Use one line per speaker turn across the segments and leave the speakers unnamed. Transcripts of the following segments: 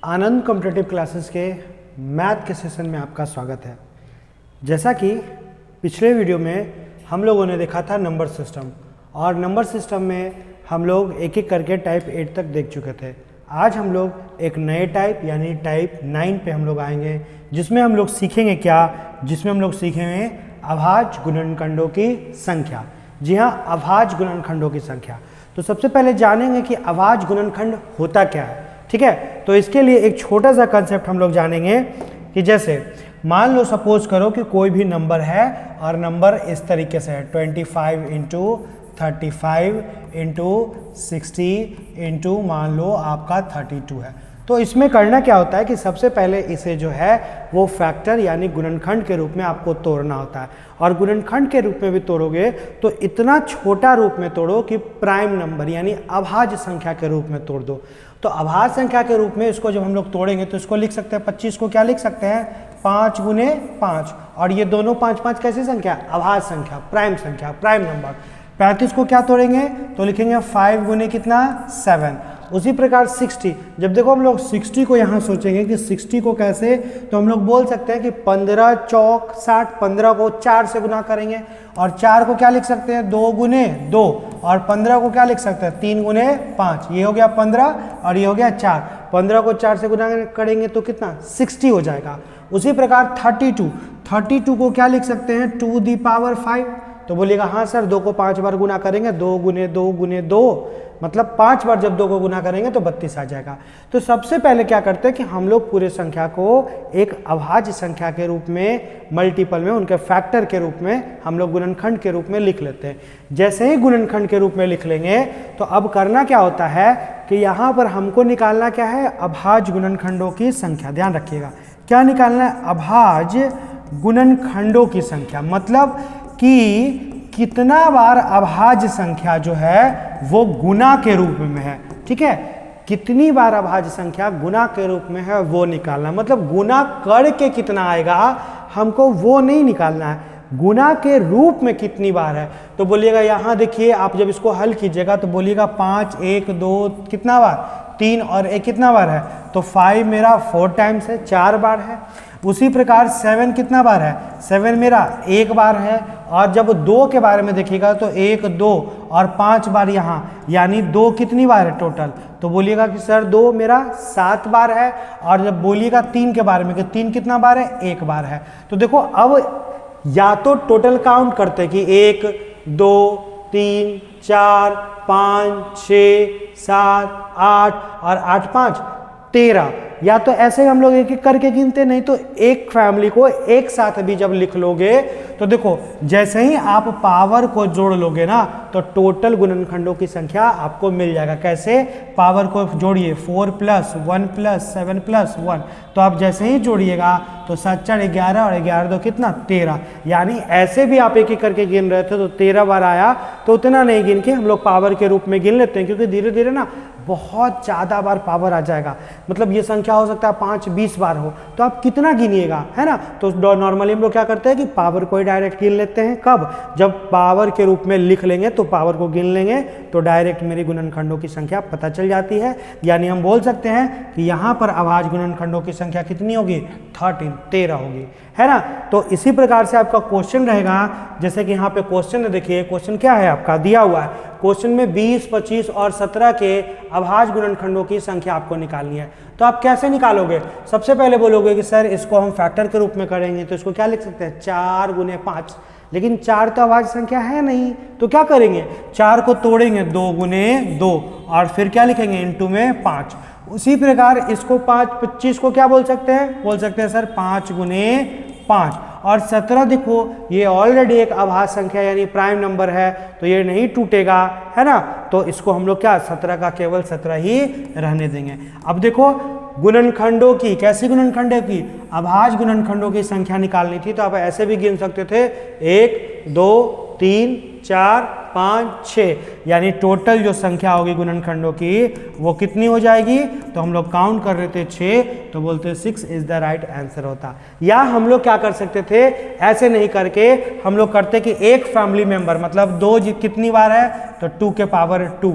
आनंद competitive classes के math के session में आपका स्वागत है। जैसा कि पिछले वीडियो में हम लोगों ने देखा था नंबर सिस्टम, और नंबर सिस्टम में हम लोग एक एक करके टाइप 8 तक देख चुके थे। आज हम लोग एक नए टाइप यानी टाइप 9 पे हम लोग आएंगे, जिसमें हम लोग सीखेंगे जिसमें हम लोग सीखेंगे अभाज्य गुणनखंडों की संख्या। जी हाँ, अभाज्य गुणनखंडों की संख्या। तो सबसे पहले जानेंगे कि अभाज्य गुणनखंड होता क्या है। ठीक है, तो इसके लिए एक छोटा सा कंसेप्ट हम लोग जानेंगे कि जैसे मान लो सपोज करो कि कोई भी नंबर है और नंबर इस तरीके से है 25 इंटू 35 इंटू 60 इंटू मान लो आपका 32 है। तो इसमें करना क्या होता है कि सबसे पहले इसे जो है वो फैक्टर यानी गुणनखंड के रूप में आपको तोड़ना होता है, और गुणनखंड के रूप में भी तोड़ोगे तो इतना छोटा रूप में तोड़ो कि प्राइम नंबर यानी अभाज्य संख्या के रूप में तोड़ दो। तो अभाज्य संख्या के रूप में इसको जब हम लोग तोड़ेंगे तो इसको लिख सकते हैं 25 को क्या लिख सकते हैं 5 गुने 5, और ये दोनों 5 5 कैसी संख्या, अभाज्य संख्या, प्राइम नंबर। 35 को क्या तोड़ेंगे तो लिखेंगे 5 गुने कितना 7। उसी प्रकार 60, जब देखो हम लोग 60 को यहाँ सोचेंगे कि 60 को कैसे, तो हम लोग बोल सकते हैं कि 15 चौक 60, 15 को 4 से गुना करेंगे, और 4 को क्या लिख सकते हैं 2 गुने 2, और 15 को क्या लिख सकते हैं 3 गुने 5। ये हो गया 15 और ये हो गया 4। 15 को 4 से गुना करेंगे तो कितना 60 हो जाएगा। उसी प्रकार 32 को क्या लिख सकते हैं 2 दी पावर 5। तो बोलिएगा हाँ सर 2 को 5 बार गुना करेंगे, 2 गुने 2 गुने 2, मतलब 5 बार जब 2 को गुना करेंगे तो 32 आ जाएगा। तो सबसे पहले क्या करते हैं कि हम लोग पूरे संख्या को एक अभाज्य संख्या के रूप में, मल्टीपल में, उनके फैक्टर के रूप में हम लोग गुणनखंड के रूप में लिख लेते हैं। जैसे ही गुणनखंड के रूप में लिख लेंगे तो अब करना क्या होता है कि यहाँ पर हमको निकालना क्या है, अभाज्य गुणनखंडों की संख्या। ध्यान रखिएगा क्या निकालना है, अभाज्य गुणनखंडों की संख्या, मतलब कि कितना बार अभाज्य संख्या जो है वो गुना के रूप में है। ठीक है, कितनी बार अभाज्य संख्या गुना के रूप में है वो निकालना, मतलब गुना करके कितना आएगा हमको वो नहीं निकालना है, गुना के रूप में कितनी बार है। तो बोलिएगा यहाँ देखिए, आप जब इसको हल कीजिएगा तो बोलिएगा 5 1 2 कितना बार 3 और 1 कितना बार है, तो 5 मेरा 4 टाइम्स है, 4 बार है। उसी प्रकार 7 कितना बार है, 7 मेरा 1 बार है। और जब 2 के बारे में देखिएगा तो 1 2 और 5 बार यहाँ, यानी 2 कितनी बार है टोटल, तो बोलिएगा कि सर 2 मेरा 7 बार है। और जब बोलिएगा 3 के बारे में कि 3 कितना बार है, 1 बार है। तो देखो अब या तो टोटल काउंट करते कि 1 2 3 4 5 6 7 8 और 8 5 13, या तो ऐसे हम लोग एक एक करके गिनते, नहीं तो एक फैमिली को एक साथ भी जब लिख लोगे तो देखो जैसे ही आप पावर को जोड़ लोगे ना तो टोटल गुणनखंडों की संख्या आपको मिल जाएगा। कैसे, पावर को जोड़िए 4 + 1 + 7 + 1, तो आप जैसे ही जोड़िएगा तो 7 4 11 और 11 2 कितना 13, यानी ऐसे भी आप एक एक करके गिन रहे थे तो 13 बार आया, तो उतना नहीं गिन के हम लोग पावर के रूप में गिन लेते हैं, क्योंकि धीरे धीरे ना बहुत ज़्यादा बार पावर आ जाएगा। मतलब ये संख्या हो सकता है 5 20 बार हो, तो आप कितना गिनिएगा, है ना। तो नॉर्मली हम लोग क्या करते हैं कि पावर को ही डायरेक्ट गिन लेते हैं। कब, जब पावर के रूप में लिख लेंगे तो पावर को गिन लेंगे तो डायरेक्ट मेरी गुणनखंडों की संख्या पता चल जाती है। यानी हम बोल सकते हैं कि यहाँ पर अभाज्य गुणनखंडों की संख्या कितनी होगी 13 होगी, है ना। तो इसी प्रकार से आपका क्वेश्चन रहेगा, जैसे कि यहाँ पे क्वेश्चन है, देखिए क्वेश्चन क्या है आपका दिया हुआ है। क्वेश्चन में 20 25 और 17 के अभाज्य गुणनखंडों की संख्या आपको निकालनी है। तो आप कैसे निकालोगे, सबसे पहले बोलोगे कि सर इसको हम फैक्टर के रूप में करेंगे, तो इसको क्या लिख सकते हैं 4 गुने 5, लेकिन 4 तो अभाज्य संख्या है नहीं, तो क्या करेंगे 4 को तोड़ेंगे 2 गुने 2 और फिर क्या लिखेंगे इंटू में 5। उसी प्रकार इसको 25 को क्या बोल सकते हैं सर 5 गुने 5, और 17 देखो ये ऑलरेडी एक अभाज्य संख्या यानी प्राइम नंबर है, तो ये नहीं टूटेगा, है ना। तो इसको हम लोग क्या 17 का केवल 17 ही रहने देंगे। अब देखो गुणनखंडों की, कैसी गुणनखंडों की, अभाज्य गुणनखंडों की संख्या निकालनी थी, तो आप ऐसे भी गिन सकते थे 1 2 3 4 5 6, यानी टोटल जो संख्या होगी गुणनखंडों की वो कितनी हो जाएगी, तो हम लोग काउंट कर रहे थे 6, तो बोलते 6 इज द राइट आंसर होता। या हम लोग क्या कर सकते थे, ऐसे नहीं करके हम लोग करते कि एक फैमिली मेंबर, मतलब 2 कितनी बार है तो 2 के पावर 2,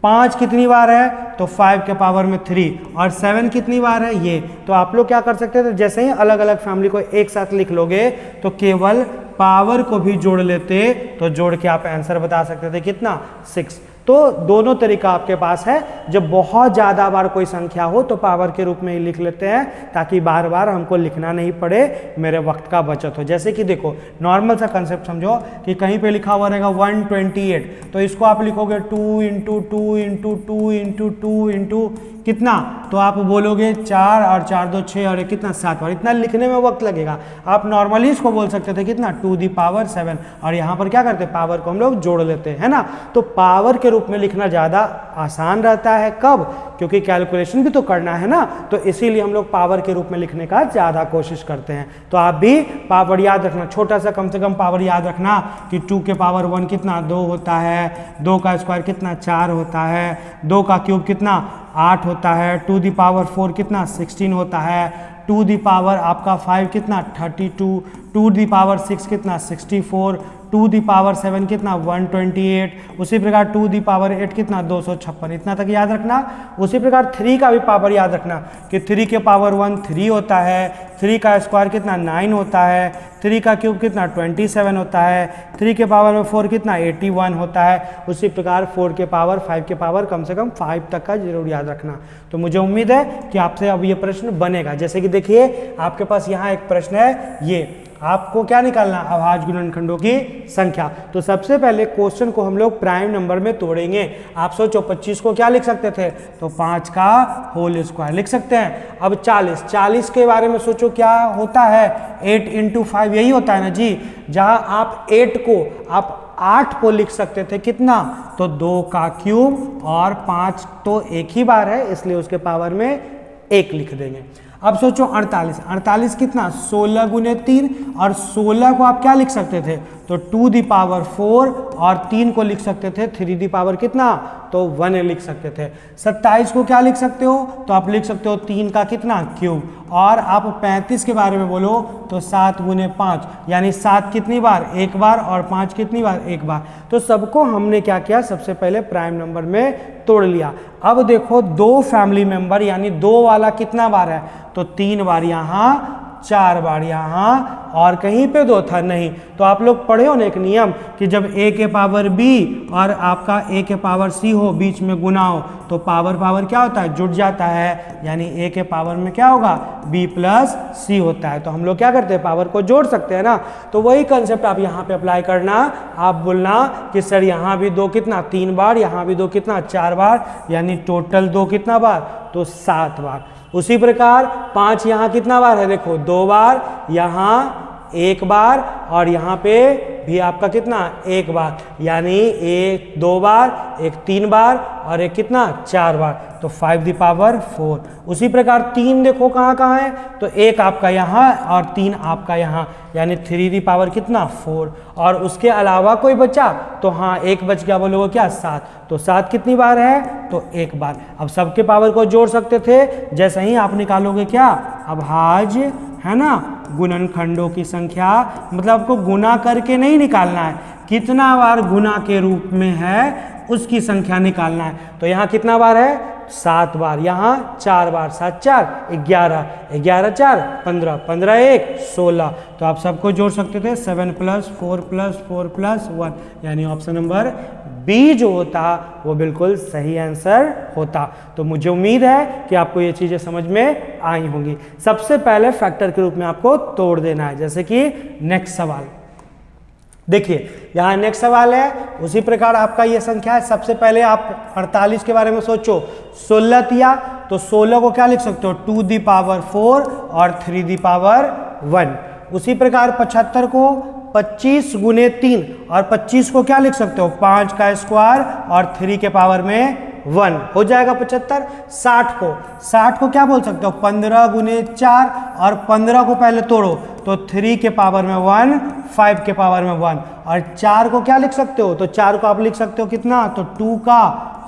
5 कितनी बार है, तो 5 के पावर में 3, और 7 कितनी बार है ये। तो आप लोग क्या कर सकते थे, जैसे ही अलग अलग फैमिली को एक साथ लिख लोगे तो केवल पावर को भी जोड़ लेते, तो जोड़ के आप आंसर बता सकते थे कितना, 6। तो दोनों तरीका आपके पास है। जब बहुत ज़्यादा बार कोई संख्या हो तो पावर के रूप में ही लिख लेते हैं, ताकि बार बार हमको लिखना नहीं पड़े, मेरे वक्त का बचत हो। जैसे कि देखो नॉर्मल सा कंसेप्ट समझो कि कहीं पे लिखा हुआ रहेगा 128, तो इसको आप लिखोगे 2 इंटू 2 इंटू 2 इंटू 2 इंटू कितना, तो आप बोलोगे 4 और 4 2 6 और कितना 7 बार, इतना लिखने में वक्त लगेगा। आप नॉर्मली इसको बोल सकते थे कितना, 2 दी पावर 7, और यहाँ पर क्या करते, पावर को हम लोग जोड़ लेते हैं ना। तो पावर के रूप में लिखना ज़्यादा आसान रहता है, कब, क्योंकि कैलकुलेशन भी तो करना है ना, तो इसीलिए हम लोग पावर के रूप में लिखने का ज़्यादा कोशिश करते हैं। तो आप भी पावर याद रखना, छोटा सा कम से कम पावर याद रखना कि 2 के पावर 1 कितना 2 होता है, 2 का स्क्वायर कितना 4 होता है, 2 का क्यूब कितना 8 होता है, 2 दी पावर 4 कितना 16 होता है, 2 दी पावर आपका 5 कितना 32, 2 दी पावर 6 कितना 64, 2 दी पावर 7 कितना 128, उसी प्रकार 2 दी पावर 8 कितना 256, इतना तक याद रखना। उसी प्रकार 3 का भी पावर याद रखना कि 3 के पावर 1 3 होता है, 3 का स्क्वायर कितना 9 होता है, 3 का क्यूब कितना 27 होता है, 3 के पावर में 4 कितना 81 होता है। उसी प्रकार 4 के पावर 5 के पावर कम से कम 5 तक का जरूर याद रखना। तो मुझे उम्मीद है कि आपसे अब ये प्रश्न बनेगा। जैसे कि देखिए आपके पास यहाँ एक प्रश्न है, ये आपको क्या निकालना, अभाज्य गुणनखंडों की संख्या। तो सबसे पहले क्वेश्चन को हम लोग प्राइम नंबर में तोड़ेंगे। आप सोचो 25 को क्या लिख सकते थे, तो 5 का होल स्क्वायर लिख सकते हैं। अब 40 के बारे में सोचो क्या होता है, 8 इंटू 5 यही होता है ना जी। जहां आप 8 को आप 8 को लिख सकते थे कितना, तो 2 का क्यूब, और 5 तो एक ही बार है इसलिए उसके पावर में 1 लिख देंगे। अब सोचो 48 कितना 16 गुने 3, और 16 को आप क्या लिख सकते थे, तो 2 दी पावर 4, और 3 को लिख सकते थे 3 दी पावर कितना, तो 1 लिख सकते थे। 27 को क्या लिख सकते हो, तो आप लिख सकते हो 3 का कितना क्यूब, और आप 35 के बारे में बोलो तो 7 गुने 5, यानी 7 कितनी बार, एक बार, और 5 कितनी बार, एक बार। तो सबको हमने क्या किया, सबसे पहले प्राइम नंबर में तोड़ लिया। अब देखो 2 फैमिली मेंबर यानी 2 वाला कितना बार है, तो 3 बार यहाँ, 4 बार यहाँ, और कहीं पे 2 था नहीं। तो आप लोग पढ़े हो ना एक नियम कि जब a के पावर b और आपका a के पावर c हो, बीच में गुना हो, तो पावर क्या होता है, जुड़ जाता है, यानी a के पावर में क्या होगा, b प्लस c होता है। तो हम लोग क्या करते हैं, पावर को जोड़ सकते हैं ना। तो वही कंसेप्ट आप यहाँ पे अप्लाई करना। आप बोलना कि सर यहाँ भी 2 कितना 3 बार, यहाँ भी 2 कितना 4 बार, यानी टोटल 2 कितना बार, तो 7 बार। उसी प्रकार 5 यहाँ कितना बार है, देखो 2 बार, यहाँ 1 बार, और यहाँ पे भी आपका कितना 1 बार, यानी 1 2 बार, 1 3 बार, और 1 कितना 4 बार, तो 5 दी पावर 4। उसी प्रकार 3 देखो कहाँ कहाँ है, तो 1 आपका यहाँ और 3 आपका यहाँ, यानी 3 दी पावर कितना 4। और उसके अलावा कोई बचा, तो हाँ 1 बच गया, बोलोगे क्या 7, तो 7 कितनी बार है, तो 1 बार। अब सबके पावर को जोड़ सकते थे, जैसे ही आप निकालोगे क्या, अभाज्य है ना गुणनखंडों की संख्या, मतलब आपको गुना करके नहीं निकालना है, कितना बार गुना के रूप में है उसकी संख्या निकालना है। तो यहाँ कितना बार है, 7 बार, यहाँ 4 बार, 7 4 11, 11 4 15, 15 1 16। तो आप सबको जोड़ सकते थे, 7 + 4 + 4 + 1, यानी ऑप्शन नंबर बी जो होता वो बिल्कुल सही आंसर होता। तो मुझे उम्मीद है कि आपको ये चीज़ें समझ में आई होंगी। सबसे पहले फैक्टर के रूप में आपको तोड़ देना है। जैसे कि नेक्स्ट सवाल देखिए, यहाँ नेक्स्ट सवाल है, उसी प्रकार आपका ये संख्या है। सबसे पहले आप 48 के बारे में सोचो, 16 दिया, तो 16 को क्या लिख सकते हो, 2 दी पावर 4 और 3 दी पावर 1। उसी प्रकार 75 को 25 गुने 3, और 25 को क्या लिख सकते हो, 5 का स्क्वायर और 3 के पावर में 1 हो जाएगा 75। 60 को क्या बोल सकते हो, 15 गुने 4, और 15 को पहले तोड़ो, तो 3 के पावर में 1, 5 के पावर में 1, और 4 को क्या लिख सकते हो, तो 4 को आप लिख सकते हो कितना, तो 2 का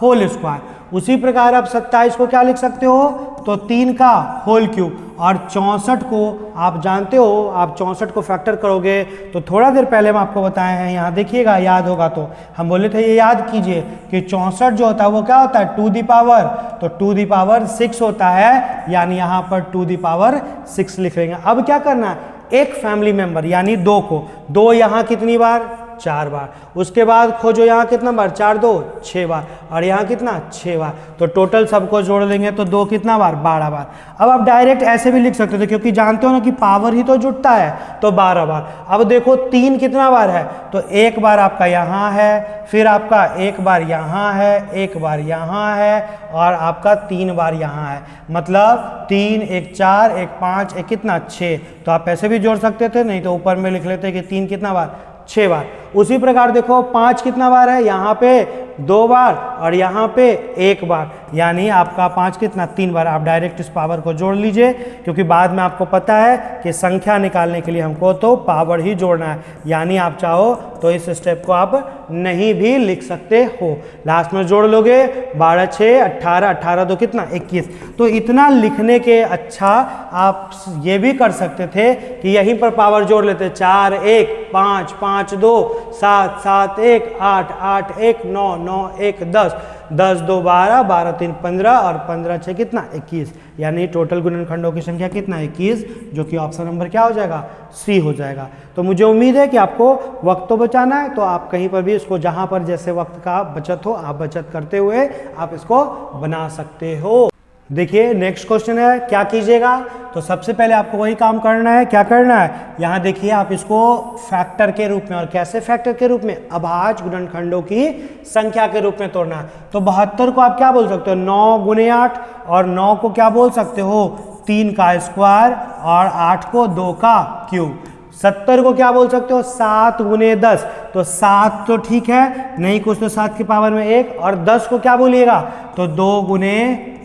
होल स्क्वायर। उसी प्रकार आप 27 को क्या लिख सकते हो, तो 3 का होल क्यूब, और 64 को आप जानते हो, आप 64 को फैक्टर करोगे तो थोड़ा देर पहले हम आपको बताए हैं, यहाँ देखिएगा याद होगा तो हम बोले थे ये याद कीजिए कि 64 जो होता है वो क्या होता है टू दी पावर, तो टू दी पावर 6 होता है, यानी यहाँ पर टू दी पावर 6 लिख लेंगे। अब क्या करना है, एक फैमिली मेंबर यानी 2 को, 2 यहाँ कितनी बार 4 बार, उसके बाद खोजो यहाँ कितना बार 4 2 6 बार और यहाँ कितना 6 बार, तो टोटल सबको जोड़ लेंगे तो 2 कितना बार 12 बार। अब आप डायरेक्ट ऐसे भी लिख सकते थे क्योंकि जानते हो ना कि पावर ही तो जुटता है, तो 12 बार। अब देखो 3 कितना बार है, तो एक बार आपका यहाँ है, फिर आपका एक बार यहाँ है, एक बार यहाँ है और आपका 3 बार यहाँ है, मतलब 3 1 4 1 5 1 कितना 6, तो आप ऐसे भी जोड़ सकते थे, नहीं तो ऊपर में लिख लेते कि 3 कितना बार 6 बार। उसी प्रकार देखो 5 कितना बार है, यहाँ पे 2 बार और यहाँ पे 1 बार, यानी आपका 5 कितना 3 बार। आप डायरेक्ट इस पावर को जोड़ लीजिए क्योंकि बाद में आपको पता है कि संख्या निकालने के लिए हमको तो पावर ही जोड़ना है, यानी आप चाहो तो इस स्टेप को आप नहीं भी लिख सकते हो, लास्ट में जोड़ लोगे 12 6 18 18 2 कितना 21। तो इतना लिखने के अच्छा आप ये भी कर सकते थे कि यहीं पर पावर जोड़ लेते, 4 1 5 5 2 7 7 1 8 8 1 9 9 1 10 10 2 12 12 3 15 और 15 6 कितना 21, यानी टोटल गुणनखंडों की संख्या कितना 21, जो कि ऑप्शन नंबर क्या हो जाएगा सी हो जाएगा। तो मुझे उम्मीद है कि आपको वक्त तो बचाना है, तो आप कहीं पर भी इसको जहां पर जैसे वक्त का बचत हो आप बचत करते हुए आप इसको बना सकते हो। देखिए नेक्स्ट क्वेश्चन है, क्या कीजिएगा, तो सबसे पहले आपको वही काम करना है, क्या करना है, यहाँ देखिए आप इसको फैक्टर के रूप में, और कैसे फैक्टर के रूप में, अभाज्य गुणनखंडों की संख्या के रूप में तोड़ना है। तो 72 को आप क्या बोल सकते हो 9 गुने 8, और 9 को क्या बोल सकते हो 3 का स्क्वायर, और 8 को 2 का क्यूब। 70 को क्या बोल सकते हो 7 गुने 10, तो 7 तो ठीक है, नहीं कुछ तो 7 की पावर में 1, और 10 को क्या बोलिएगा तो 2 गुने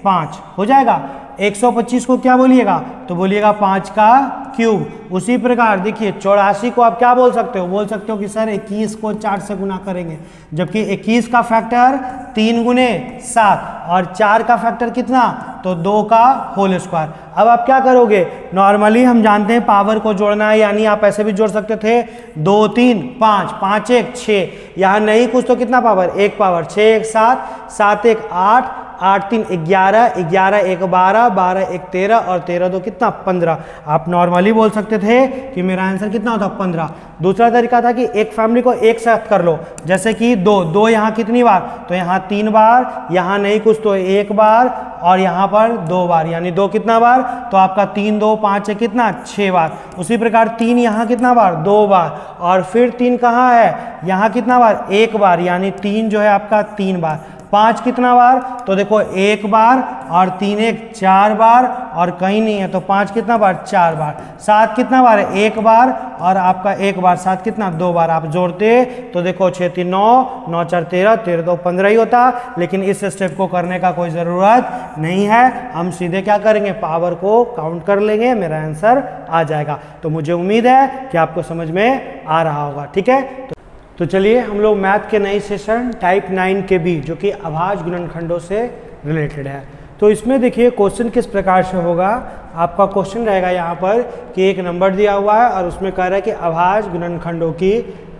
5 हो जाएगा। 125 को क्या बोलिएगा तो बोलिएगा 5 का क्यूब। उसी प्रकार देखिए 84 को आप क्या बोल सकते हो, बोल सकते हो कि सर 21 को 4 से गुना करेंगे, जबकि 21 का फैक्टर 3 गुने 7 और 4 का फैक्टर कितना तो 2 का होल स्क्वायर। अब आप क्या करोगे, नॉर्मली हम जानते हैं पावर को जोड़ना है, यानी आप ऐसे भी जोड़ सकते थे 2 3 5 5 1 6, यहाँ नहीं कुछ तो कितना पावर 1 पावर, 6 1 7 7 1 8 8 3 11 11 1 12 12 1 13 और 13 2 कितना 15। आप नॉर्मली बोल सकते थे कि मेरा आंसर कितना होता 15। दूसरा तरीका था कि एक फैमिली को एक साथ कर लो, जैसे कि 2 यहाँ कितनी बार, तो यहाँ 3 बार, यहाँ नहीं कुछ तो 1 बार और यहाँ पर 2 बार, यानी 2 कितना बार, तो आपका 3 2 5 है कितना 6 बार। उसी प्रकार 3 यहाँ कितना बार 2 बार, और फिर 3 कहाँ है यहाँ कितना बार 1 बार, यानी 3 जो है आपका 3 बार। 5 कितना बार, तो देखो 1 बार और 3 1 4 बार, और कहीं नहीं है तो 5 कितना बार 4 बार। 7 कितना बार है 1 बार और आपका 1 बार, 7 कितना 2 बार। आप जोड़ते तो देखो 6 3 9 9 4 13 13 2 15 ही होता, लेकिन इस स्टेप को करने का कोई ज़रूरत नहीं है, हम सीधे क्या करेंगे पावर को काउंट कर लेंगे, मेरा आंसर आ जाएगा। तो मुझे उम्मीद है कि आपको समझ में आ रहा होगा, ठीक है। तो चलिए हम लोग मैथ के नए सेशन टाइप 9 के बी, जो कि अभाज्य गुणनखंडों से रिलेटेड है, तो इसमें देखिए क्वेश्चन किस प्रकार से होगा। आपका क्वेश्चन रहेगा यहाँ पर कि एक नंबर दिया हुआ है और उसमें कह रहा है कि अभाज्य गुणनखंडों की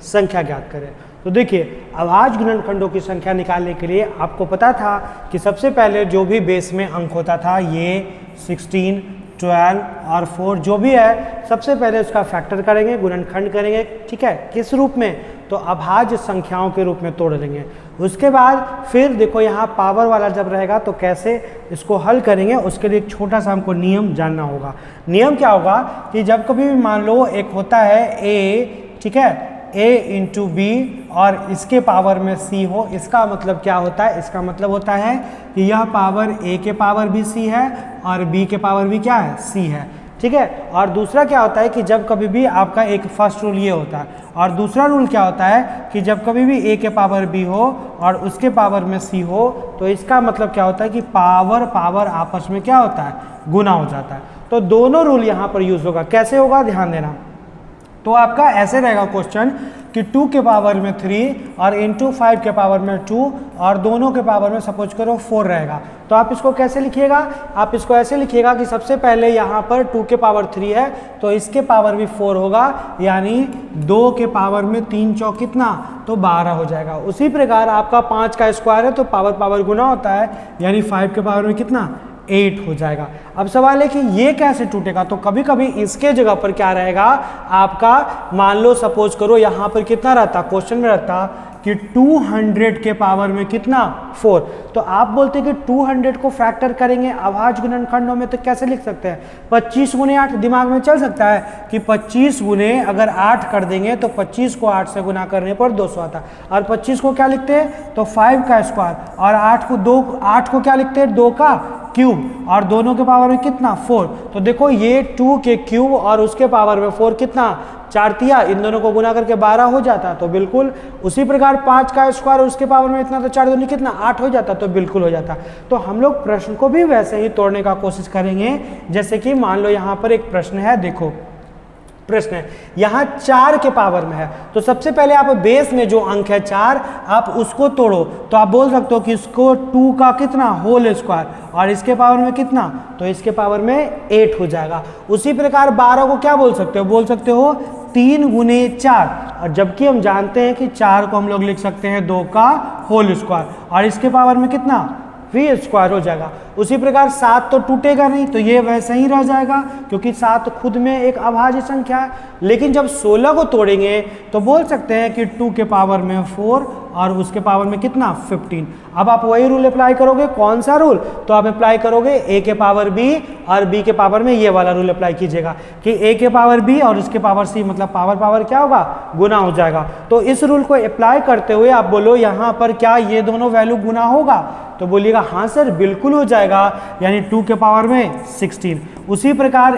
संख्या ज्ञात करें। तो देखिए अभाज्य गुणनखंडों की संख्या निकालने के लिए आपको पता था कि सबसे पहले जो भी बेस में अंक होता था, ये 16 12 और 4 जो भी है, सबसे पहले उसका फैक्टर करेंगे, गुणनखंड करेंगे, ठीक है, किस रूप में, तो अभाज्य संख्याओं के रूप में तोड़ देंगे। उसके बाद फिर देखो यहाँ पावर वाला जब रहेगा तो कैसे इसको हल करेंगे, उसके लिए एक छोटा सा हमको नियम जानना होगा। नियम क्या होगा कि जब कभी भी मान लो एक होता है a, ठीक है, a इंटू बी और इसके पावर में c हो, इसका मतलब क्या होता है, इसका मतलब होता है कि यह पावर a के पावर भी c है और b के पावर भी क्या है c है, ठीक है। और दूसरा क्या होता है कि जब कभी भी आपका एक फर्स्ट रूल ये होता है, और दूसरा रूल क्या होता है कि जब कभी भी a के पावर b हो और उसके पावर में c हो, तो इसका मतलब क्या होता है कि पावर पावर आपस में क्या होता है गुना हो जाता है। तो दोनों रूल यहाँ पर यूज होगा। कैसे होगा ध्यान देना। तो आपका ऐसे रहेगा क्वेश्चन कि 2 के पावर में 3 और इंटू 5 के पावर में 2 और दोनों के पावर में सपोज करो 4 रहेगा। तो आप इसको कैसे लिखिएगा, आप इसको ऐसे लिखिएगा कि सबसे पहले यहाँ पर 2 के पावर 3 है तो इसके पावर भी 4 होगा, यानी 2 के पावर में 3 चौक कितना, तो 12 हो जाएगा। उसी प्रकार आपका 5 का स्क्वायर है तो पावर पावर गुना होता है, यानी 5 के पावर में कितना, 8 हो जाएगा। अब सवाल है कि ये कैसे टूटेगा, तो कभी कभी इसके जगह पर क्या रहेगा आपका, मान लो सपोज करो यहाँ पर कितना रहता, क्वेश्चन में रहता कि 200 के पावर में कितना, 4, तो आप बोलते हैं कि 200 को फैक्टर करेंगे अभाज्य गुणनखंडों में तो कैसे लिख सकते हैं, 25 गुने 8 दिमाग में चल सकता है कि 25 गुने अगर 8 कर देंगे तो 25 को 8 से गुना करने पर 200 आता है, और 25 को क्या लिखते हैं, तो 5 का स्क्वायर, और 8 को क्या लिखते हैं, 2 का क्यूब, और दोनों के पावर में कितना, 4। तो देखो ये 2 के क्यूब और उसके पावर में 4 कितना, 4 तिया, इन दोनों को गुना करके 12 हो जाता, तो बिल्कुल। उसी प्रकार 5 का स्क्वायर उसके पावर में इतना, तो 4 दूनी कितना, 8 हो जाता, तो बिल्कुल हो जाता। तो हम लोग प्रश्न को भी वैसे ही तोड़ने का कोशिश करेंगे, जैसे कि मान लो यहाँ पर एक प्रश्न है, देखो प्रश्न है यहाँ 4 के पावर में है, तो सबसे पहले आप बेस में जो अंक है 4 आप उसको तोड़ो, तो आप बोल सकते हो कि इसको 2 का कितना, होल स्क्वायर, और इसके पावर में कितना, तो इसके पावर में 8 हो जाएगा। उसी प्रकार 12 को क्या बोल सकते हो, बोल सकते हो 3 गुने 4, और जबकि हम जानते हैं कि 4 को हम लोग लिख सकते हैं 2 का होल स्क्वायर, और इसके पावर में कितना, 3 स्क्वायर हो जाएगा। उसी प्रकार 7 तो टूटेगा नहीं, तो ये वैसे ही रह जाएगा, क्योंकि 7 खुद में एक अभाज्य संख्या है। लेकिन जब 16 को तोड़ेंगे तो बोल सकते हैं कि 2 के पावर में 4 और उसके पावर में कितना, 15। अब आप वही रूल अप्लाई करोगे, कौन सा रूल, तो आप अप्लाई करोगे a के पावर b और b के पावर में ये वाला रूल अप्लाई कीजिएगा कि a के पावर b और उसके पावर c, मतलब पावर पावर क्या होगा, गुना हो जाएगा। तो इस रूल को अप्लाई करते हुए आप बोलो यहाँ पर क्या ये दोनों वैल्यू गुना होगा, तो बोलिएगा हाँ सर बिल्कुल हो जाएगा, यानी 2 के पावर में 16। उसी प्रकार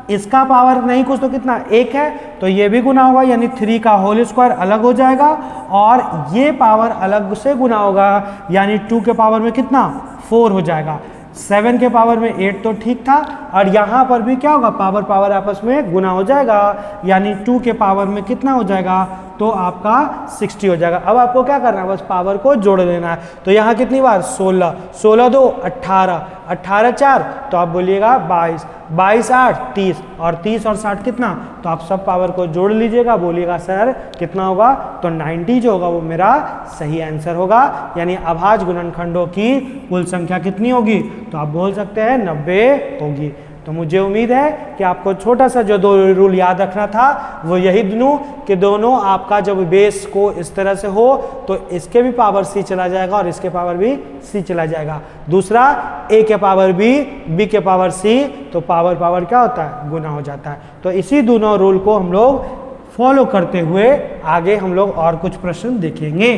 इसका पावर नहीं कुछ तो कितना, 1 है, तो ये भी गुना होगा, यानी 3 का होल स्क्वायर अलग हो जाएगा, और ये पावर अलग से गुना होगा, यानी 2 के पावर में कितना, 4 हो जाएगा। 7 के पावर में 8 तो ठीक था, और यहाँ पर भी क्या होगा, पावर पावर आपस में गुना हो जाएगा, यानी 2 के पावर में कितना हो जाएगा, तो आपका 60 हो जाएगा। अब आपको क्या करना है, बस पावर को जोड़ देना है। तो यहाँ कितनी बार, 16, 16 2 18, 18 4, तो आप बोलिएगा 22, 22 8 30, और 30 और 60 कितना, तो आप सब पावर को जोड़ लीजिएगा, बोलिएगा सर कितना होगा, तो 90 जो होगा वो मेरा सही आंसर होगा, यानी अभाज्य गुणनखंडों की कुल संख्या कितनी होगी, तो आप बोल सकते हैं 90 होगी। तो मुझे उम्मीद है कि आपको छोटा सा जो 2 रूल याद रखना था वो यही दोनों कि दोनों आपका जब बेस को इस तरह से हो तो इसके भी पावर c चला जाएगा और इसके पावर भी c चला जाएगा। दूसरा a के पावर b के पावर c, तो पावर पावर क्या होता है, गुना हो जाता है। तो इसी दोनों रूल को हम लोग फॉलो करते हुए आगे हम लोग और कुछ प्रश्न देखेंगे।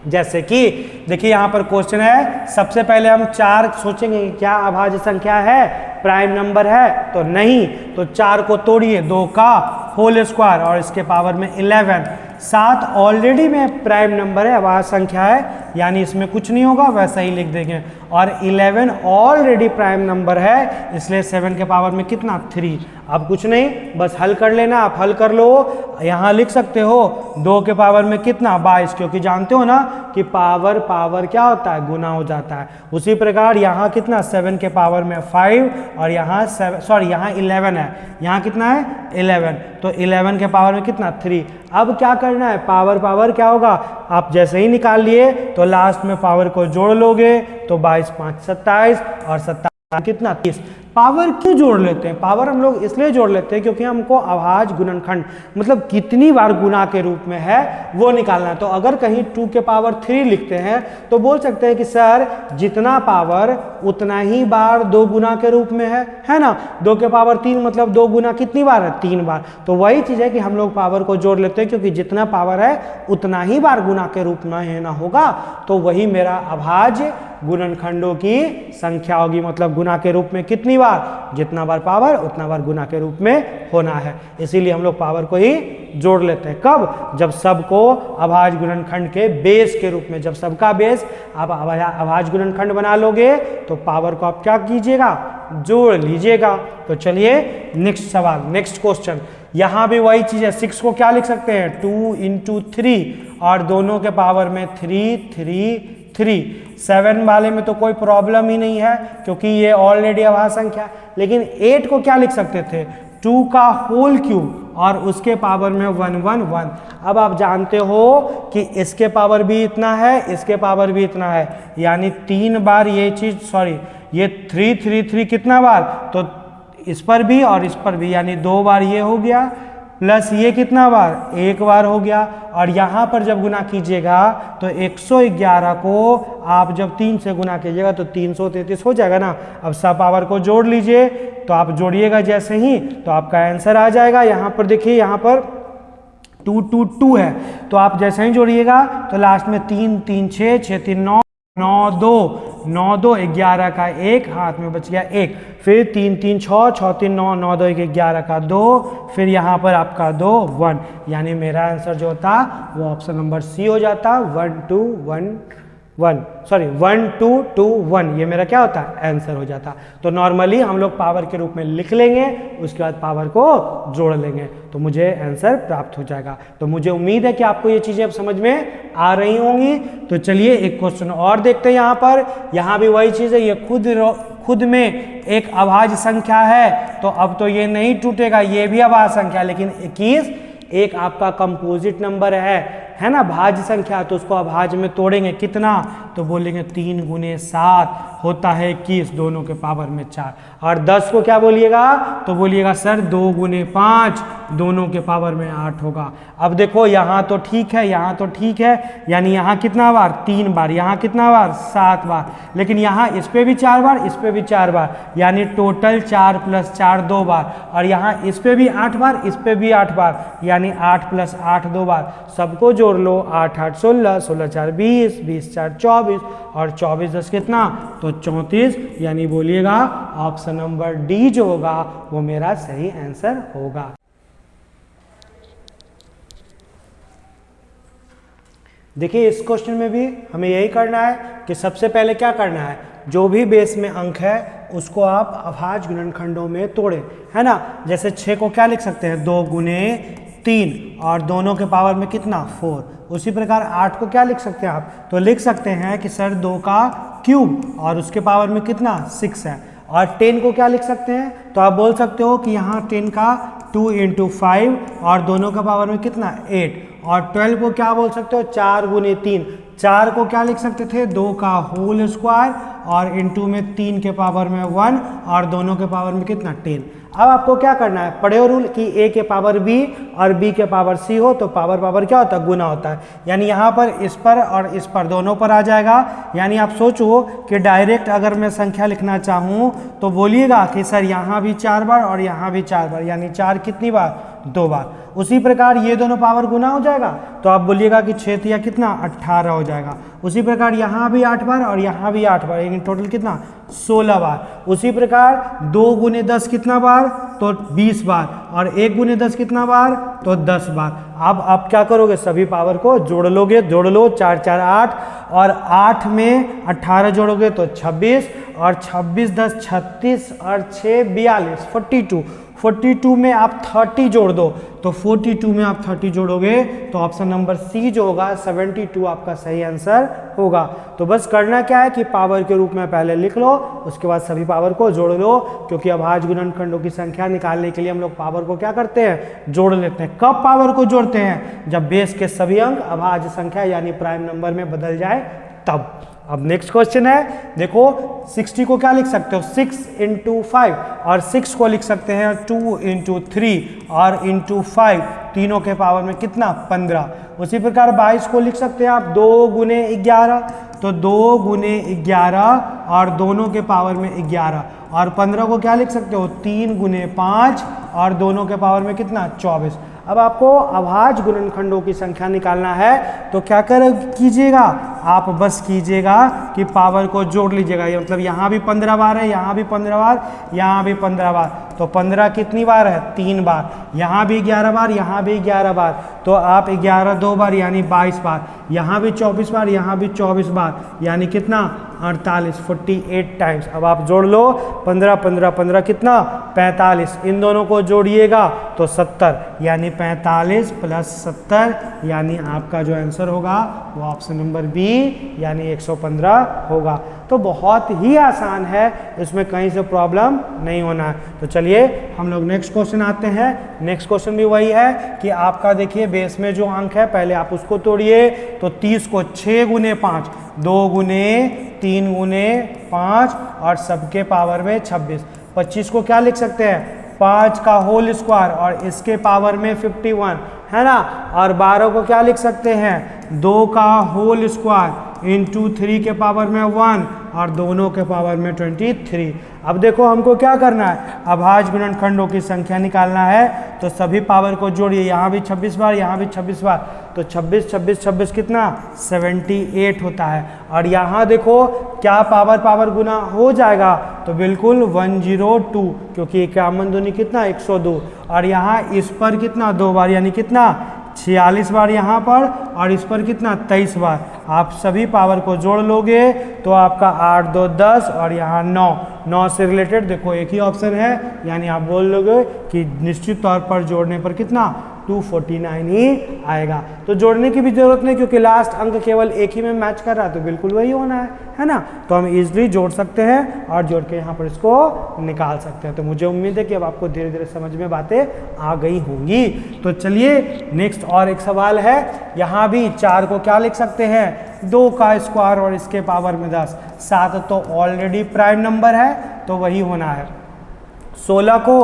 जैसे कि देखिए यहाँ पर क्वेश्चन है, सबसे पहले हम 4 सोचेंगे क्या अभाज्य संख्या है, प्राइम नंबर है, तो नहीं, तो 4 को तोड़िए, 2 का होल स्क्वायर और इसके पावर में 11। 7 ऑलरेडी में प्राइम नंबर है, अभाज्य संख्या है, यानी इसमें कुछ नहीं होगा, वैसा ही लिख देंगे, और 11 ऑलरेडी प्राइम नंबर है, इसलिए 7 के पावर में कितना, 3। अब कुछ नहीं, बस हल कर लेना, आप हल कर लो, यहाँ लिख सकते हो 2 के पावर में कितना, 22, क्योंकि जानते हो ना कि पावर पावर क्या होता है, गुना हो जाता है। उसी प्रकार यहाँ कितना, 7 के पावर में 5, और यहाँ 11 है, यहाँ कितना है, 11, तो 11 के पावर में कितना, 3। अब क्या करना है, पावर पावर क्या होगा, आप जैसे ही निकाल लिए तो लास्ट में पावर को जोड़ लोगे, तो 22 5 27, और 27 कितना, 30। पावर क्यों जोड़ लेते हैं, पावर हम लोग इसलिए जोड़ लेते हैं क्योंकि हमको अभाज्य गुणनखंड मतलब कितनी बार गुना के रूप में है वो निकालना है। तो अगर कहीं 2 के पावर 3 लिखते हैं तो बोल सकते हैं कि सर जितना पावर उतना ही बार 2 गुना के रूप में है ना। 2 के पावर 3 मतलब 2 गुना कितनी बार है, 3 बार। तो वही चीज़ है कि हम लोग पावर को जोड़ लेते हैं क्योंकि जितना पावर है उतना ही बार गुना के रूप में है ना होगा, तो वही मेरा अभाज्य गुणनखंडों की संख्या होगी। मतलब गुना के रूप में कितनी बार, जितना बार पावर उतना बार गुना के रूप में होना है। इसीलिए हम लोग पावर को ही जोड़ लेते हैं। कब, जब सबको अभाज्य गुणनखंड के बेस के रूप में, जब सबका बेस आप अभाज्य गुणनखंड बना लोगे तो पावर को आप क्या कीजिएगा, जोड़ लीजिएगा। तो चलिए नेक्स्ट सवाल, नेक्स्ट क्वेश्चन। यहाँ भी वही चीज़ है, 6 को क्या लिख सकते हैं 2 इंटू 3 और दोनों के पावर में 3 3 3। 7 वाले में तो कोई प्रॉब्लम ही नहीं है क्योंकि ये ऑलरेडी अभाज्य संख्या। लेकिन 8 को क्या लिख सकते थे 2 का होल क्यूब और उसके पावर में 1 1 1। अब आप जानते हो कि इसके पावर भी इतना है, इसके पावर भी इतना है, यानी 3 बार ये चीज, सॉरी ये 3 3 3 कितना बार, तो इस पर भी और इस पर भी, यानी 2 बार ये हो गया प्लस ये कितना बार, 1 बार हो गया। और यहाँ पर जब गुना कीजिएगा तो 111 को आप जब 3 से गुना कीजिएगा तो 333 हो जाएगा ना। अब सब पावर को जोड़ लीजिए, तो आप जोड़िएगा जैसे ही तो आपका आंसर आ जाएगा। यहाँ पर देखिए, यहाँ पर 2 2 2 है, तो आप जैसे ही जोड़िएगा तो लास्ट में 3 3 6 6 3 9 9 2 9 2 11 का 1 हाथ में बच गया 1, फिर 3 3 6 6 3 9 9 2 1 11 का 2, फिर यहाँ पर आपका 2 1, यानी मेरा आंसर जो होता वो ऑप्शन नंबर सी हो जाता 1 2 1 1, सॉरी 1 2 2 1, ये मेरा क्या होता है आंसर हो जाता। तो नॉर्मली हम लोग पावर के रूप में लिख लेंगे, उसके बाद पावर को जोड़ लेंगे तो मुझे आंसर प्राप्त हो जाएगा। तो मुझे उम्मीद है कि आपको ये चीज़ें अब समझ में आ रही होंगी। तो चलिए एक क्वेश्चन और देखते हैं। यहाँ पर, यहाँ भी वही चीज़ है, ये खुद में एक अभाज्य संख्या है, तो अब तो ये नहीं टूटेगा, ये भी अभाज्य संख्या, लेकिन 21 एक आपका कंपोजिट नंबर है ना, भाज्य संख्या, तो उसको अभाज्य में तोड़ेंगे कितना, तो बोलेंगे 3 गुने 7 होता है 21, दोनों के पावर में 4। और 10 को क्या बोलिएगा, तो बोलिएगा सर 2 गुने 5, दोनों के पावर में 8 होगा। अब देखो यहाँ तो ठीक है, यहाँ तो ठीक है, यानी यहाँ कितना बार 3 बार, यहाँ कितना बार 7 बार, लेकिन यहाँ इस पे भी 4 बार, इस पे भी 4 बार, यानी टोटल 4 + 4 2 बार, और यहाँ इस पे भी 8 बार, इस पे भी 8 बार, यानी 8 + 8 2 बार। सबको जोड़ लो, 8 8 16, 16 4 20, 20 4 24 और 24 10 कितना, तो 34, यानी बोलिएगा ऑप्शन नंबर डी जो होगा वो मेरा सही आंसर होगा। देखिए इस क्वेश्चन में भी हमें यही करना है कि सबसे पहले क्या करना है, जो भी बेस में अंक है उसको आप अभाज्य गुणनखंडों में तोड़ें, है ना। जैसे 6 को क्या लिख सकते हैं 2 गुने 3 और दोनों के पावर में कितना 4। उसी प्रकार 8 को क्या लिख सकते हैं आप, तो लिख सकते हैं कि सर 2 का क्यूब और उसके पावर में कितना 6 है। और 10 को क्या लिख सकते हैं, तो आप बोल सकते हो कि यहाँ 10 का 2 × 5 और दोनों का पावर में कितना 8। और 12 को क्या बोल सकते हो 4 गुने 3। 4 को क्या लिख सकते थे 2 का होल स्क्वायर और इंटू में 3 के पावर में 1 और दोनों के पावर में कितना 10। अब आपको क्या करना है, पढ़े हो रूल कि a के पावर b और b के पावर c हो तो पावर क्या होता है गुना होता है, यानी यहाँ पर इस पर और इस पर दोनों पर आ जाएगा। यानी आप सोचो कि डायरेक्ट अगर मैं संख्या लिखना चाहूँ तो बोलिएगा कि सर यहाँ भी 4 बार और यहाँ भी 4 बार, यानी 4 कितनी बार 2 बार। उसी प्रकार ये दोनों पावर गुना हो जाएगा तो आप बोलिएगा कि 6 तिया कितना 18 हो जाएगा। उसी प्रकार यहाँ भी 8 बार और यहाँ भी 8 बार, यानी टोटल कितना 16 बार। उसी प्रकार 2 गुने 10 कितना बार, तो 20 बार, और 1 गुने 10 कितना बार, तो 10 बार। अब आप क्या करोगे, सभी पावर को जोड़ लोगे, जोड़ लो 4 4 8 और 8 में 18 जोड़ोगे तो 26 और 26 10 36 और 6 42 42। 42 में आप 30 जोड़ दो तो 42 में आप 30 जोड़ोगे तो ऑप्शन नंबर सी जो होगा 72 आपका सही आंसर होगा। तो बस करना क्या है कि पावर के रूप में पहले लिख लो, उसके बाद सभी पावर को जोड़ लो, क्योंकि अभाज्य गुणनखंडों की संख्या निकालने के लिए हम लोग पावर को क्या करते हैं जोड़ लेते हैं। कब पावर को जोड़ते हैं, जब बेस के सभी अंक अभाज्य संख्या यानी प्राइम नंबर में बदल जाए तब। अब नेक्स्ट क्वेश्चन है, देखो 60 को क्या लिख सकते हो 6 × 5 और 6 को लिख सकते हैं 2 × 3 और × 5, तीनों के पावर में कितना 15। उसी प्रकार 22 को लिख सकते हैं आप 2 गुने 11, तो 2 गुने 11 और दोनों के पावर में 11। और 15 को क्या लिख सकते हो 3 गुने 5 और दोनों के पावर में कितना 24। अब आपको अभाज्य गुणनखंडों की संख्या निकालना है तो क्या कीजिएगा आप बस कीजिएगा कि पावर को जोड़ लीजिएगा। ये मतलब यहाँ भी 15 बार है, यहाँ भी 15 बार, यहाँ भी 15 बार, तो 15 कितनी बार है? 3 बार। यहाँ भी 11 बार, यहाँ भी 11 बार, तो आप 11 2 बार यानी 22 बार। यहाँ भी 24 बार, यहाँ भी 24 बार, यानी कितना? 48, 48 टाइम्स। अब आप जोड़ लो 15 15 15 कितना? 45। इन दोनों को जोड़िएगा तो 70, यानी 45 प्लस 70, यानी आपका जो आंसर होगा वो ऑप्शन नंबर बी यानी 115 होगा। तो बहुत ही आसान है, इसमें कहीं से प्रॉब्लम नहीं होना है। तो चलिए हम लोग नेक्स्ट क्वेश्चन आते हैं। नेक्स्ट क्वेश्चन भी वही है कि आपका देखिए बेस में जो अंक है पहले आप उसको तोड़िए। तो 30 को 6 गुने 5, 2 गुने 3 गुने 5 और सबके पावर में 26। 25 को क्या लिख सकते हैं? 5 का होल स्क्वायर और इसके पावर में 51, है ना। और 12 को क्या लिख सकते हैं? 2 का होल स्क्वायर इंटू 3 के पावर में 1 और दोनों के पावर में 23। अब देखो हमको क्या करना है? अभाज्य गुणनखंडों की संख्या निकालना है। तो सभी पावर को जोड़िए, यहाँ भी 26 बार, यहाँ भी 26 बार, तो 26 26 26 कितना? 78 होता है। और यहाँ देखो क्या पावर पावर गुना हो जाएगा? तो बिल्कुल 102, क्योंकि 51 दूनी कितना? 102। और यहाँ इस पर कितना? 2 बार, यानी कितना? 46 बार यहाँ पर, और इस पर कितना? 23 बार। आप सभी पावर को जोड़ लोगे तो आपका 8 2 10 और यहाँ 9 से रिलेटेड देखो एक ही ऑप्शन है, यानी आप बोल लोगे कि निश्चित तौर पर जोड़ने पर कितना? 249 ही आएगा। तो जोड़ने की भी जरूरत नहीं, क्योंकि लास्ट अंक केवल एक ही में मैच कर रहा है, तो बिल्कुल वही होना है ना। तो हम इजीली जोड़ सकते हैं और जोड़ के यहाँ पर इसको निकाल सकते हैं। तो मुझे उम्मीद है कि अब आपको धीरे धीरे समझ में बातें आ गई होंगी। तो चलिए नेक्स्ट और एक सवाल है। यहाँ भी 4 को क्या लिख सकते हैं? 2 का स्क्वायर और इसके पावर में 10। 7 तो ऑलरेडी प्राइम नंबर है, तो वही होना है। 16 को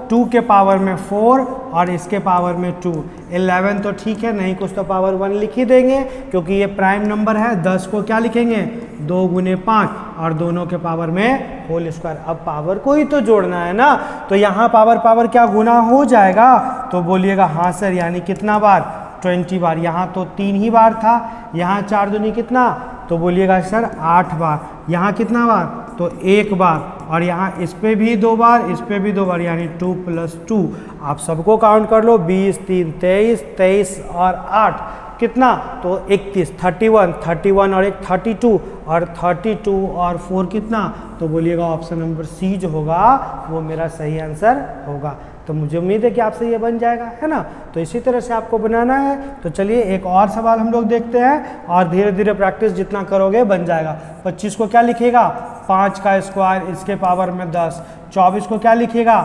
2 के पावर में 4 और इसके पावर में 2। 11 तो ठीक है, नहीं कुछ तो पावर 1 लिख ही देंगे, क्योंकि ये प्राइम नंबर है। 10 को क्या लिखेंगे? 2 गुने 5 और दोनों के पावर में होल स्क्वायर। अब पावर को ही तो जोड़ना है ना, तो यहाँ पावर पावर क्या गुना हो जाएगा? तो बोलिएगा हाँ सर, यानी कितना बार? 20 बार। यहाँ तो 3 ही बार था, यहाँ 4 दूनी कितना? तो बोलिएगा सर 8 बार। यहाँ कितना बार? तो 1 बार। और यहाँ इस पे भी 2 बार, इस पे भी 2 बार, यानी 2 + 2। आप सबको काउंट कर लो, 20 3 23, 23 और 8 कितना? तो 31, 31 और 1 32, और 32 और 4 कितना? तो बोलिएगा ऑप्शन नंबर सी जो होगा वो मेरा सही आंसर होगा। तो मुझे उम्मीद है कि आपसे ये बन जाएगा, है ना। तो इसी तरह से आपको बनाना है। तो चलिए एक और सवाल हम लोग देखते हैं, और धीरे धीरे प्रैक्टिस जितना करोगे बन जाएगा। 25 को क्या लिखेगा? 5 का स्क्वायर इसके पावर में 10। 24 को क्या लिखेगा?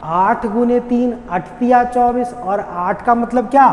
8 गुने 3, 8 तिया 24, और 8 का मतलब क्या?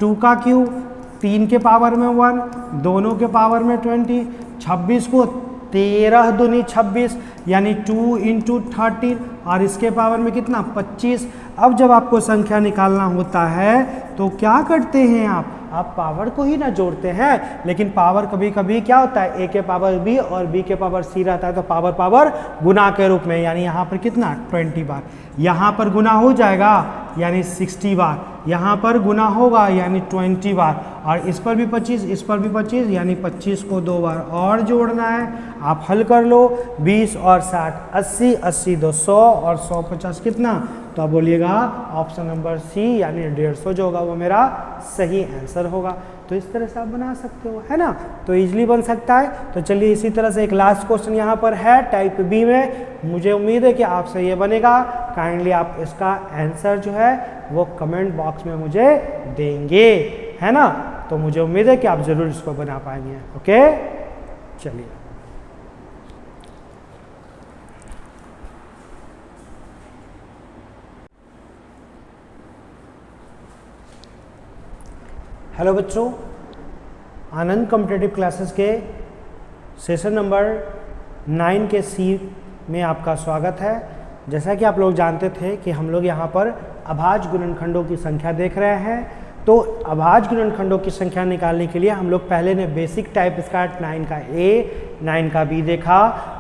2 का क्यूब, 3 के पावर में 1, दोनों के पावर में 20। 26 को 13 दूनी 26, यानी 2 × 13, और इसके पावर में कितना? 25। अब जब आपको संख्या निकालना होता है तो क्या करते हैं आप पावर को ही ना जोड़ते हैं। लेकिन पावर कभी कभी क्या होता है? a के पावर b और b के पावर c रहता है, तो पावर पावर गुना के रूप में, यानी यहाँ पर कितना? 20 बार। यहाँ पर गुना हो जाएगा, यानी 60 बार। यहाँ पर गुना होगा, यानी 20 बार। और इस पर भी 25, इस पर भी 25, यानी 25 को 2 बार और जोड़ना है। आप हल कर लो, 20 और 60 80, 80 2 100 और 100 50 कितना? तो आप बोलिएगा ऑप्शन नंबर सी यानी 150 जो होगा वो मेरा सही आंसर होगा। तो इस तरह से आप बना सकते हो, है ना। तो इजीली बन सकता है। तो चलिए इसी तरह से एक लास्ट क्वेश्चन यहाँ पर है टाइप बी में। मुझे उम्मीद है कि आपसे ये बनेगा। काइंडली आप इसका आंसर जो है वो कमेंट बॉक्स में मुझे देंगे, है ना। तो मुझे उम्मीद है कि आप ज़रूर इसको बना पाएंगे। ओके, चलिए हेलो बच्चों, आनंद कॉम्पिटिटिव क्लासेस के सेशन नंबर 9 के सी में आपका स्वागत है। जैसा कि आप लोग जानते थे कि हम लोग यहाँ पर अभाज्य गुणनखंडों की संख्या देख रहे हैं। तो अभाज्य गुणनखंडों की संख्या निकालने के लिए हम लोग पहले ने बेसिक टाइप स्कार्ट 9 का ए 9 का बी देखा,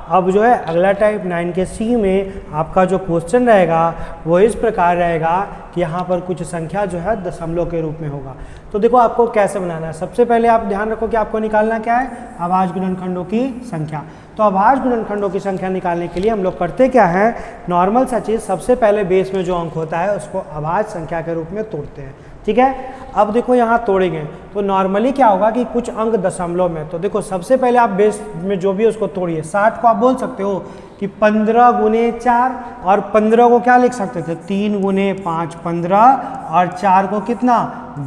अब जो है अगला टाइप 9 के सी में आपका जो क्वेश्चन रहेगा वो इस प्रकार रहेगा कि यहाँ पर कुछ संख्या जो है दशमलव के रूप में होगा। तो देखो आपको कैसे बनाना है। सबसे पहले आप ध्यान रखो कि आपको निकालना क्या है, अभाज्य गुणनखंडों की संख्या। तो अभाज्य गुणनखंडों की संख्या निकालने के लिए हम लोग करते क्या है, नॉर्मल सा चीज़ सबसे पहले बेस में जो अंक होता है उसको अभाज्य संख्या के रूप में तोड़ते हैं। ठीक है, अब देखो यहाँ तोड़ेंगे तो नॉर्मली क्या होगा कि कुछ अंक दशमलव में, तो देखो सबसे पहले आप बेस में जो भी है उसको तोड़िए। 60 को आप बोल सकते हो कि 15 गुने 4, और 15 को क्या लिख सकते थे, 3 गुने 5 15, और 4 को कितना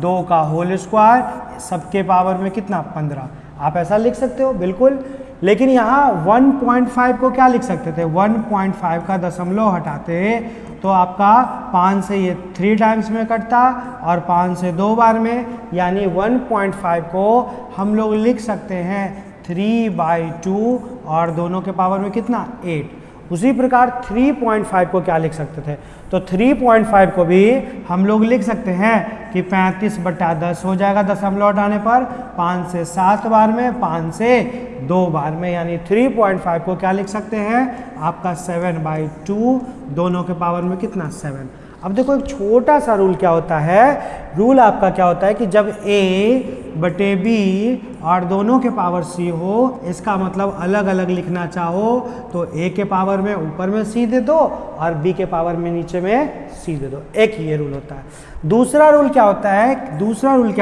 2 का होल स्क्वायर, सबके पावर में कितना 15। आप ऐसा लिख सकते हो बिल्कुल। लेकिन यहाँ 1.5 को क्या लिख सकते थे, 1.5 का दशमलव हटाते तो आपका 5 से ये 3 टाइम्स में कटता और 5 से 2 बार में, यानी 1.5 को हम लोग लिख सकते हैं 3/2 और दोनों के पावर में कितना 8। उसी प्रकार 3.5 को क्या लिख सकते थे, तो 3.5 को भी हम लोग लिख सकते हैं कि 35/10 हो जाएगा दशमलव हटाने पर, 5 से 7 बार में, 5 से 2 बार में, यानी 3.5 को क्या लिख सकते हैं आपका 7/2, दोनों के पावर में कितना 7। अब देखो एक छोटा सा रूल क्या होता है, रूल आपका क्या होता है कि जब a/b और दोनों के पावर c हो, इसका मतलब अलग अलग लिखना चाहो तो a के पावर में ऊपर में c दे दो और b के पावर में नीचे में c दे दो। एक ये रूल होता है। दूसरा रूल क्या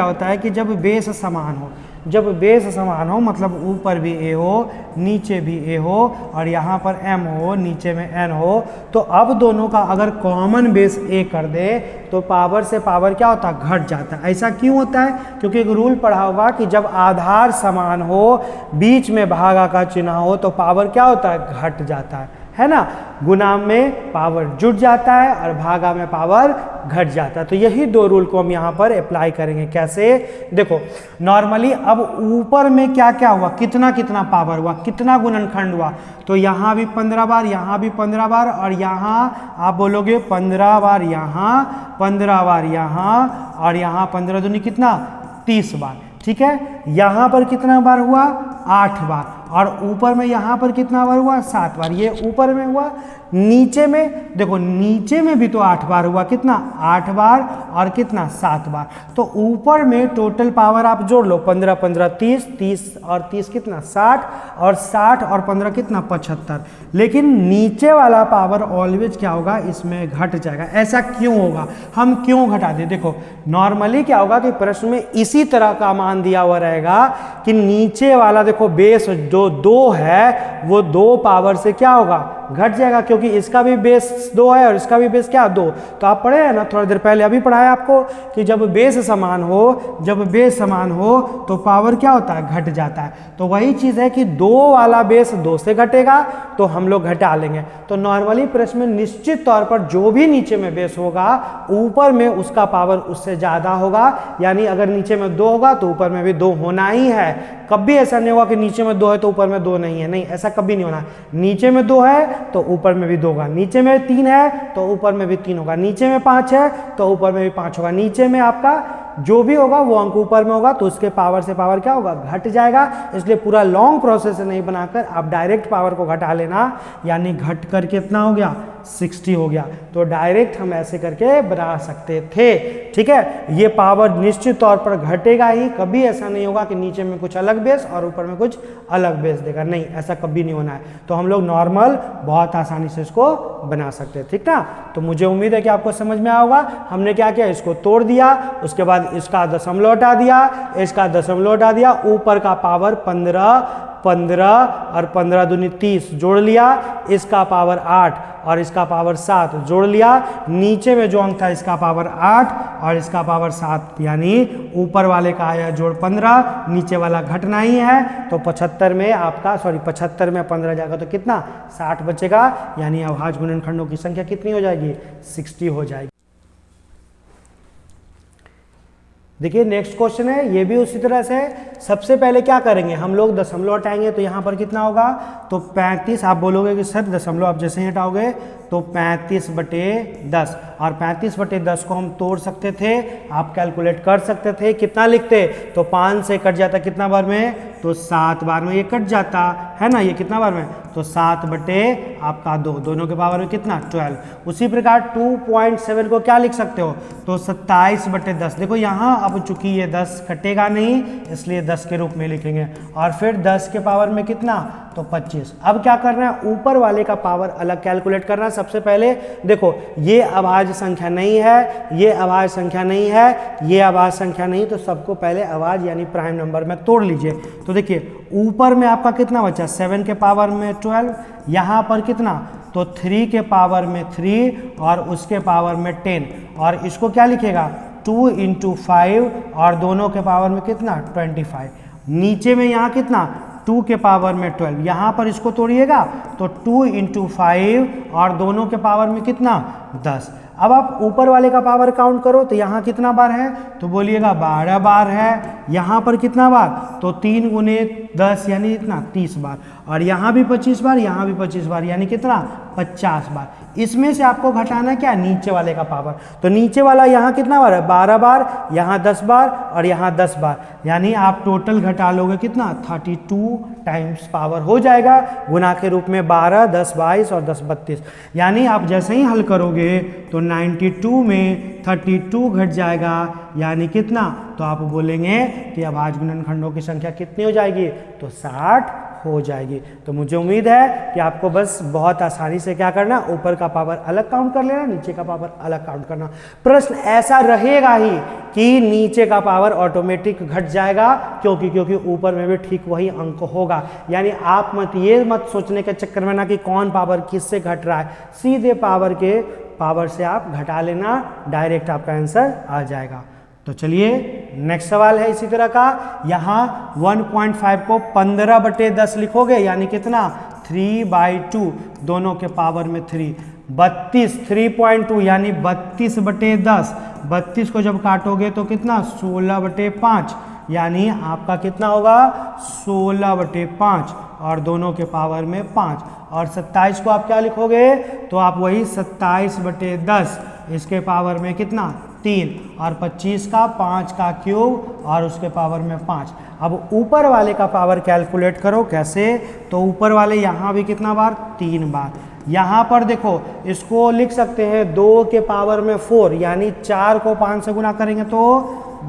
होता है कि जब बेस समान हो, जब बेस समान हो मतलब ऊपर भी a हो नीचे भी a हो और यहाँ पर m हो नीचे में n हो, तो अब दोनों का अगर कॉमन बेस a कर दे तो पावर से पावर क्या होता है, घट जाता है। ऐसा क्यों होता है, क्योंकि एक रूल पढ़ा होगा कि जब आधार समान हो, बीच में भागा का चिन्ह हो तो पावर क्या होता है, घट जाता है ना। गुणाम में पावर जुड़ जाता है और भागा में पावर घट जाता है। तो यही दो रूल को हम यहाँ पर अप्लाई करेंगे। कैसे, देखो नॉर्मली अब ऊपर में क्या क्या हुआ, कितना कितना पावर हुआ, कितना गुणनखंड हुआ, तो यहाँ भी 15 बार, यहाँ भी 15 बार, और यहाँ आप बोलोगे 15 बार यहाँ, 15 बार यहाँ, और यहाँ 15 दूनी कितना 30 बार। ठीक है, यहाँ पर कितना बार हुआ 8 बार, और ऊपर में यहाँ पर कितना बार हुआ 7 बार। ये ऊपर में हुआ, नीचे में देखो नीचे में भी तो 8 बार हुआ, कितना 8 बार और कितना 7 बार। तो ऊपर में टोटल पावर आप जोड़ लो, 15 15 30, 30 और 30 कितना 60, और 60 और 15 कितना 75। लेकिन नीचे वाला पावर ऑलवेज क्या होगा, इसमें घट जाएगा। ऐसा क्यों होगा, हम क्यों घटा दें, देखो नॉर्मली क्या होगा कि प्रश्न में इसी तरह का मान दिया हुआ रहेगा कि नीचे वाला देखो बेस जो 2 है वो 2 पावर से क्या होगा, घट जाएगा, क्योंकि इसका भी बेस 2 है और इसका भी बेस क्या 2। तो आप पढ़े हैं ना थोड़ी देर पहले, अभी पढ़ाया आपको कि जब बेस समान हो तो पावर क्या होता है, घट जाता है। तो वही चीज़ है कि 2 वाला बेस 2 से घटेगा तो हम लोग घटा लेंगे। तो नॉर्मली प्रश्न में निश्चित तौर पर जो भी नीचे में बेस होगा ऊपर में उसका पावर उससे ज़्यादा होगा, यानी अगर नीचे में 2 होगा तो ऊपर में भी 2 होना ही है। कभी ऐसा नहीं होगा कि नीचे में 2 है तो ऊपर में 2 नहीं है, नहीं, ऐसा कभी नहीं होना। नीचे में 2 है तो ऊपर में भी 2 होगा, नीचे में 3 है तो ऊपर में भी 3 होगा, नीचे में 5 है तो ऊपर में भी 5 होगा। नीचे में आपका जो भी होगा वो अंक ऊपर में होगा तो उसके पावर से पावर क्या होगा, घट जाएगा। इसलिए पूरा लॉन्ग प्रोसेस नहीं बनाकर आप डायरेक्ट पावर को घटा लेना, यानी घट कर कितना हो गया 60 हो गया। तो डायरेक्ट हम ऐसे करके बना सकते थे। ठीक है, ये पावर निश्चित तौर पर घटेगा ही, कभी ऐसा नहीं होगा कि नीचे में कुछ अलग बेस और ऊपर में कुछ अलग बेस देगा, नहीं, ऐसा कभी नहीं होना है। तो हम लोग नॉर्मल बहुत आसानी से इसको बना सकते हैं। ठीक ना, तो मुझे उम्मीद है कि आपको समझ में आया होगा। हमने क्या किया, इसको तोड़ दिया, उसके बाद इसका दशमलव हटा दिया, इसका दशमलव हटा दिया, ऊपर का पावर 15 और 15 दूनी 30 जोड़ लिया, इसका पावर 8 और इसका पावर 7 जोड़ लिया, नीचे में जो अंक था इसका पावर 8 और इसका पावर 7, यानी ऊपर वाले का आया जोड़ 15, नीचे वाला घटना ही है। तो 75 में आपका 75 में 15 जाएगा तो कितना 60 बचेगा, यानी अभाज्य गुणनखंडों की संख्या कितनी हो जाएगी, 60 हो जाएगी। देखिए नेक्स्ट क्वेश्चन है, ये भी उसी तरह से। सबसे पहले क्या करेंगे, हम लोग दशमलव हटाएंगे तो यहाँ पर कितना होगा, तो 35। आप बोलोगे कि सर दशमलव आप जैसे ही हटाओगे तो 35/10, और 35/10 को हम तोड़ सकते थे, आप कैलकुलेट कर सकते थे, कितना लिखते, तो 5 से कट जाता कितना बार में तो 7 बार में ये कट जाता है ना, ये कितना बार में, तो 7 बटे आपका 2, दोनों के पावर में कितना 12। उसी प्रकार 2.7 को क्या लिख सकते हो, तो 27 बटे 10। देखो यहाँ अब चूंकि ये 10 कटेगा नहीं इसलिए 10 के रूप में लिखेंगे, और फिर 10 के पावर में कितना, तो 25। अब क्या करना है, ऊपर वाले का पावर अलग कैलकुलेट करना है। सबसे पहले देखो ये अभाज्य संख्या नहीं है, ये अभाज्य संख्या नहीं है, ये अभाज्य संख्या नहीं, तो सबको पहले अभाज्य यानी प्राइम नंबर में तोड़ लीजिए। तो देखिए ऊपर में आपका कितना बचा, 7 के पावर में 12, यहाँ पर कितना, तो 3 के पावर में 3 और उसके पावर में 10, और इसको क्या लिखेगा 2 × 5 और दोनों के पावर में कितना 25। नीचे में यहाँ कितना 2 के पावर में 12, यहाँ पर इसको तोड़िएगा तो 2 × 5 और दोनों के पावर में कितना 10। अब आप ऊपर वाले का पावर काउंट करो तो यहाँ कितना बार है, तो बोलिएगा 12 बार है। यहाँ पर कितना बार, तो 3 × 10 यानी इतना 30 बार, और यहाँ भी 25 बार, यहाँ भी 25 बार, यानी कितना 50 बार। इसमें से आपको घटाना क्या, नीचे वाले का पावर। तो नीचे वाला यहाँ कितना बार है, 12 बार, यहाँ 10 बार और यहाँ 10 बार, यानी आप टोटल घटा लोगे कितना 32 टाइम्स पावर हो जाएगा, गुना के रूप में 12, 10, 22 और 10, 32। यानी आप जैसे ही हल करोगे तो 92 में 32 घट जाएगा, यानी कितना, तो आप बोलेंगे कि अभाज्य गुणनखंडों की संख्या कितनी हो जाएगी, तो 60 हो जाएगी। तो मुझे उम्मीद है कि आपको बस बहुत आसानी से क्या करना, ऊपर का पावर अलग काउंट कर लेना, नीचे का पावर अलग काउंट करना। प्रश्न ऐसा रहेगा ही कि नीचे का पावर ऑटोमेटिक घट जाएगा, क्योंकि ऊपर में भी ठीक वही अंक होगा। यानी आप ये मत सोचने के चक्कर में ना कि कौन पावर किससे घट रहा है, सीधे पावर से आप घटा लेना, डायरेक्ट आपका आंसर आ जाएगा। तो चलिए नेक्स्ट सवाल है इसी तरह का। यहाँ 1.5 को 15 बटे 10 लिखोगे, यानी कितना 3/2, दोनों के पावर में 3, 32, 3.2 यानी 32 बटे 10। 32 को जब काटोगे तो कितना 16 बटे 5, यानी आपका कितना होगा 16 बटे 5 और दोनों के पावर में 5। और 27 को आप क्या लिखोगे, तो आप वही 27 बटे 10, इसके पावर में कितना 3, और 25 का 5 का क्यूब और उसके पावर में 5। अब ऊपर वाले का पावर कैलकुलेट करो, कैसे, तो ऊपर वाले यहाँ भी कितना बार 3 बार। यहाँ पर देखो इसको लिख सकते हैं 2 के पावर में 4, यानी 4 को 5 से गुना करेंगे तो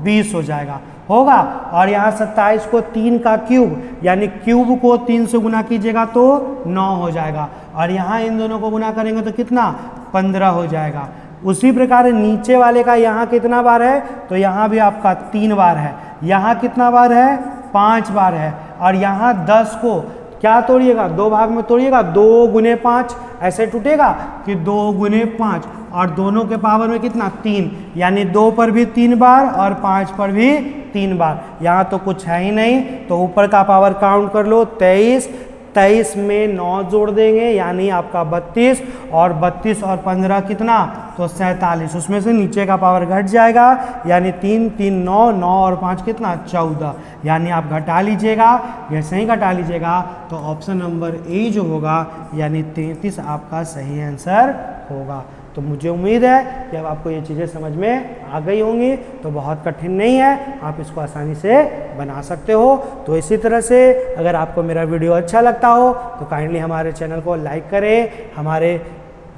20 हो जाएगा, होगा। और यहाँ 27 को 3 का क्यूब, यानी क्यूब को 3 से गुना कीजिएगा तो 9 हो जाएगा, और यहाँ इन दोनों को गुना करेंगे तो कितना 15 हो जाएगा। उसी प्रकार नीचे वाले का यहाँ कितना बार है, तो यहाँ भी आपका 3 बार है, यहाँ कितना बार है 5 बार है, और यहाँ 10 को क्या तोड़िएगा 2 भाग में तोड़िएगा, 2 × 5 ऐसे टूटेगा कि 2 × 5, और दोनों के पावर में कितना 3, यानी 2 पर भी 3 बार और 5 पर भी 3 बार। यहाँ तो कुछ है ही नहीं, तो ऊपर का पावर काउंट कर लो 23, 23 में 9 जोड़ देंगे यानी आपका 32, और 32 और 15 कितना, तो 47। उसमें से नीचे का पावर घट जाएगा, यानी 3, 3, 9, 9 और 5 कितना 14, यानी आप घटा लीजिएगा। जैसे ही घटा लीजिएगा तो ऑप्शन नंबर ए जो होगा यानी 33 आपका सही आंसर होगा। तो मुझे उम्मीद है कि अब आपको ये चीज़ें समझ में आ गई होंगी, तो बहुत कठिन नहीं है, आप इसको आसानी से बना सकते हो। तो इसी तरह से अगर आपको मेरा वीडियो अच्छा लगता हो तो काइंडली हमारे चैनल को लाइक करें, हमारे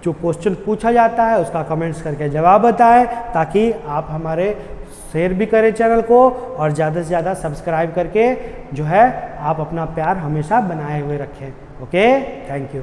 जो क्वेश्चन पूछा जाता है उसका कमेंट्स करके जवाब बताएं, ताकि आप हमारे शेयर भी करें चैनल को, और ज़्यादा से ज़्यादा सब्सक्राइब करके जो है आप अपना प्यार हमेशा बनाए हुए रखें। Okay, thank you.